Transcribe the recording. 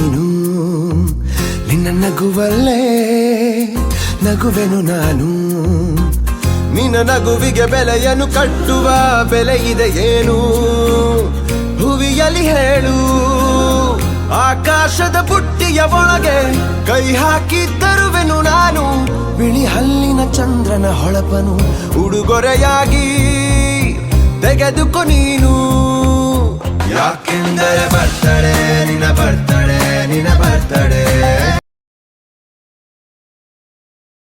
ನೀನು ನಿನ್ನ ನಗುವಲ್ಲೇ ನಗುವೆನು ನಾನು ನಿನ್ನ ನಗುವಿಗೆ ಬೆಲೆಯನ್ನು ಕಟ್ಟುವ ಬೆಲೆ ಇದೆ ಏನು ಹುವಿಯಲ್ಲಿ ಹೇಳು ಆಕಾಶದ ಬುಟ್ಟಿಯ ಒಳಗೆ ಕೈ ಹಾಕಿ ತರುವೆನು ನಾನು ಬಿಳಿ ಹಲ್ಲಿನ ಚಂದ್ರನ ಹೊಳಪನು ಉಡುಗೊರೆಯಾಗಿ ತೆಗೆದುಕೊ ನೀನು ಯಾಕೆಂದರೆ ಬರ್ತಡೆ ನಿನ್ನ ಬರ್ತಡೆ ನಿನ್ನ ಬರ್ತಡೆ